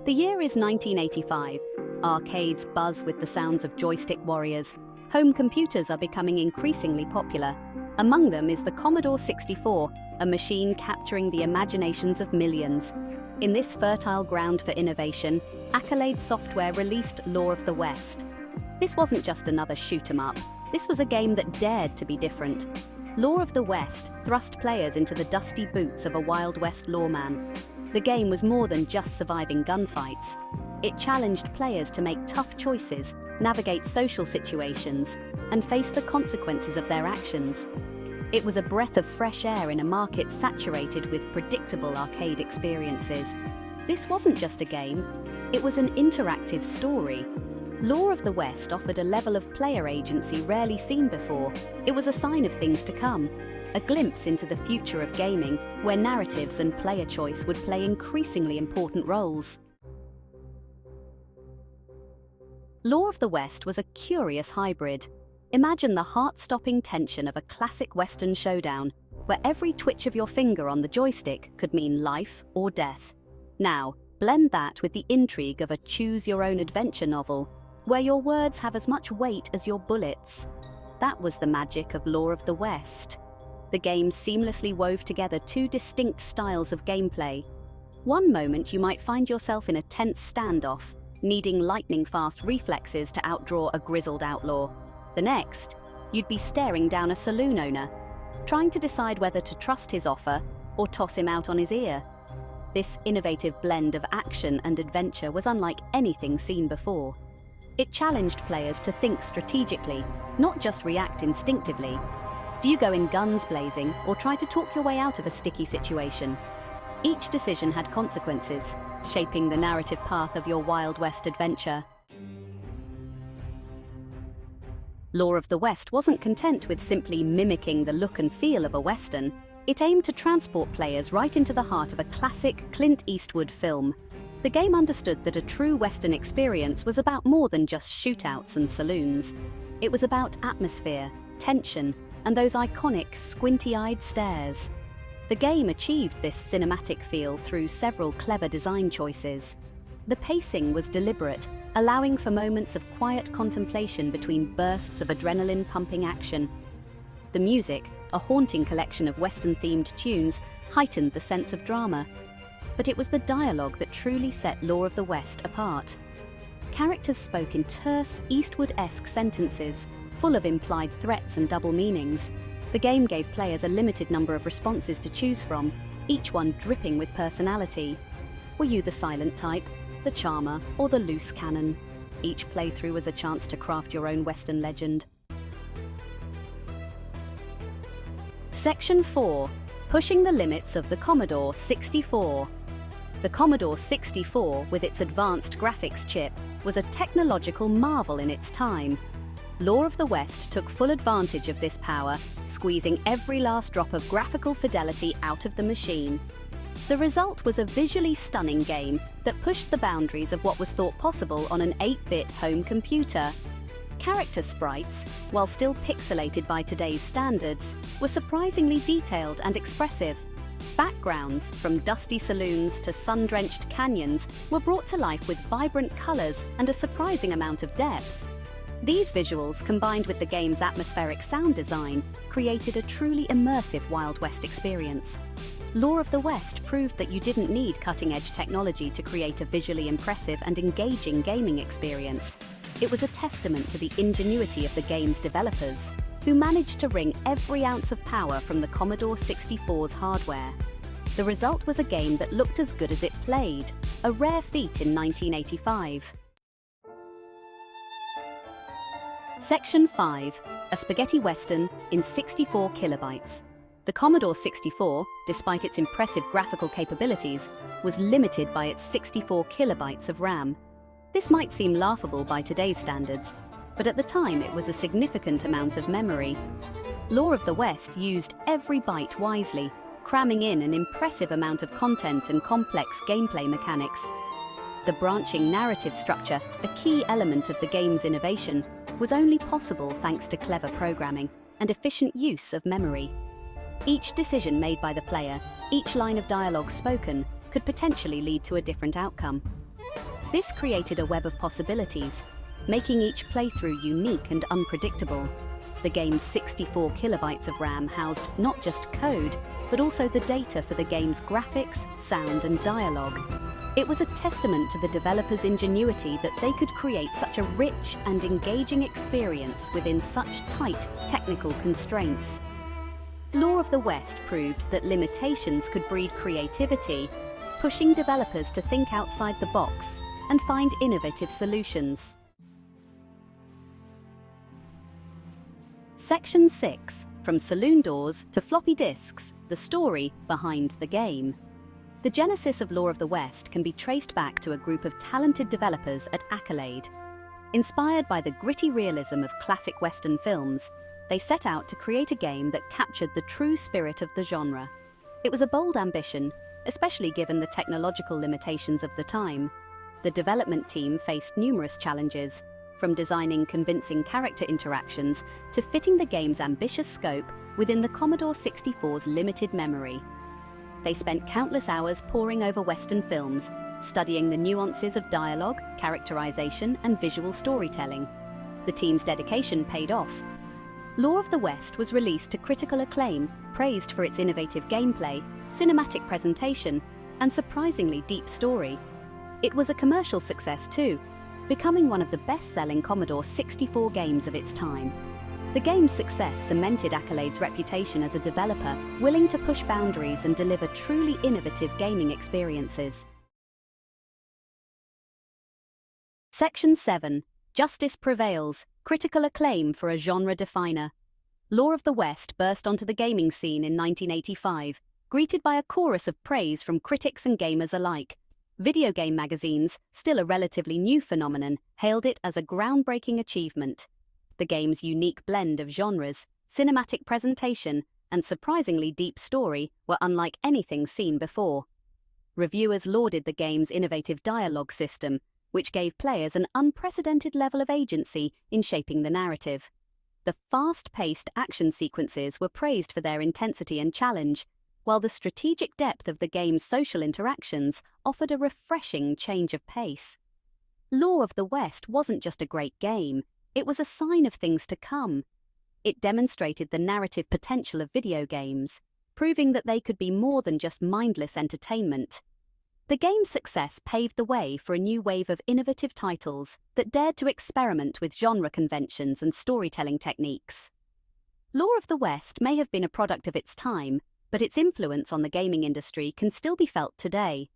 The year is 1985. Arcades buzz with the sounds of joystick warriors. Home computers are becoming increasingly popular. Among them is the Commodore 64, a machine capturing the imaginations of millions. In this fertile ground for innovation, Accolade Software released Law of the West. This wasn't just another shoot-'em-up. This was a game that dared to be different. Law of the West thrust players into the dusty boots of a Wild West lawman. The game was more than just surviving gunfights. It challenged players to make tough choices, navigate social situations, and face the consequences of their actions. It was a breath of fresh air in a market saturated with predictable arcade experiences. This wasn't just a game, it was an interactive story. Law of the West offered a level of player agency rarely seen before. It was a sign of things to come, a glimpse into the future of gaming, where narratives and player choice would play increasingly important roles. Law of the West was a curious hybrid. Imagine the heart-stopping tension of a classic Western showdown, where every twitch of your finger on the joystick could mean life or death. Now, blend that with the intrigue of a choose-your-own-adventure novel, where your words have as much weight as your bullets. That was the magic of Law of the West. The game seamlessly wove together two distinct styles of gameplay. One moment you might find yourself in a tense standoff, needing lightning-fast reflexes to outdraw a grizzled outlaw. The next, you'd be staring down a saloon owner, trying to decide whether to trust his offer or toss him out on his ear. This innovative blend of action and adventure was unlike anything seen before. It challenged players to think strategically, not just react instinctively. Do you go in guns blazing or try to talk your way out of a sticky situation? Each decision had consequences, shaping the narrative path of your Wild West adventure. Law of the West wasn't content with simply mimicking the look and feel of a Western. It aimed to transport players right into the heart of a classic Clint Eastwood film. The game understood that a true Western experience was about more than just shootouts and saloons. It was about atmosphere, tension, and those iconic squinty-eyed stares. The game achieved this cinematic feel through several clever design choices. The pacing was deliberate, allowing for moments of quiet contemplation between bursts of adrenaline-pumping action. The music, a haunting collection of Western-themed tunes, heightened the sense of drama. But it was the dialogue that truly set Law of the West apart. Characters spoke in terse, Eastwood-esque sentences, full of implied threats and double meanings. The game gave players a limited number of responses to choose from, each one dripping with personality. Were you the silent type, the charmer, or the loose cannon? Each playthrough was a chance to craft your own Western legend. Section 4. Pushing the limits of the Commodore 64. The Commodore 64, with its advanced graphics chip, was a technological marvel in its time. Law of the West took full advantage of this power, squeezing every last drop of graphical fidelity out of the machine. The result was a visually stunning game that pushed the boundaries of what was thought possible on an 8-bit home computer. Character sprites, while still pixelated by today's standards, were surprisingly detailed and expressive. Backgrounds, from dusty saloons to sun-drenched canyons, were brought to life with vibrant colors and a surprising amount of depth. These visuals, combined with the game's atmospheric sound design, created a truly immersive Wild West experience. Law of the West proved that you didn't need cutting-edge technology to create a visually impressive and engaging gaming experience. It was a testament to the ingenuity of the game's developers, who managed to wring every ounce of power from the Commodore 64's hardware. The result was a game that looked as good as it played, a rare feat in 1985. Section 5. A spaghetti western in 64 kilobytes. The Commodore 64, despite its impressive graphical capabilities, was limited by its 64 kilobytes of RAM. This might seem laughable by today's standards, but at the time it was a significant amount of memory. Law of the West used every byte wisely, cramming in an impressive amount of content and complex gameplay mechanics. The branching narrative structure, a key element of the game's innovation, was only possible thanks to clever programming and efficient use of memory. Each decision made by the player, each line of dialogue spoken, could potentially lead to a different outcome. This created a web of possibilities, making each playthrough unique and unpredictable. The game's 64 kilobytes of RAM housed not just code, but also the data for the game's graphics, sound, and dialogue. It was a testament to the developers' ingenuity that they could create such a rich and engaging experience within such tight technical constraints. Lore of the West proved that limitations could breed creativity, pushing developers to think outside the box and find innovative solutions. Section 6. From saloon doors to floppy disks, the story behind the game. The genesis of Lore of the West can be traced back to a group of talented developers at Accolade. Inspired by the gritty realism of classic Western films, they set out to create a game that captured the true spirit of the genre. It was a bold ambition, especially given the technological limitations of the time. The development team faced numerous challenges, from designing convincing character interactions to fitting the game's ambitious scope within the Commodore 64's limited memory. They spent countless hours poring over Western films, studying the nuances of dialogue, characterization, and visual storytelling. The team's dedication paid off. Lore of the West was released to critical acclaim, praised for its innovative gameplay, cinematic presentation, and surprisingly deep story. It was a commercial success too, becoming one of the best-selling Commodore 64 games of its time. The game's success cemented Accolade's reputation as a developer willing to push boundaries and deliver truly innovative gaming experiences. Section 7. Justice Prevails, Critical Acclaim for a Genre Definer. Lore of the West burst onto the gaming scene in 1985, greeted by a chorus of praise from critics and gamers alike. Video game magazines, still a relatively new phenomenon, hailed it as a groundbreaking achievement. The game's unique blend of genres, cinematic presentation, and surprisingly deep story were unlike anything seen before. Reviewers lauded the game's innovative dialogue system, which gave players an unprecedented level of agency in shaping the narrative. The fast-paced action sequences were praised for their intensity and challenge, while the strategic depth of the game's social interactions offered a refreshing change of pace. Lore of the West wasn't just a great game, it was a sign of things to come. It demonstrated the narrative potential of video games, proving that they could be more than just mindless entertainment. The game's success paved the way for a new wave of innovative titles that dared to experiment with genre conventions and storytelling techniques. Lore of the West may have been a product of its time, but its influence on the gaming industry can still be felt today.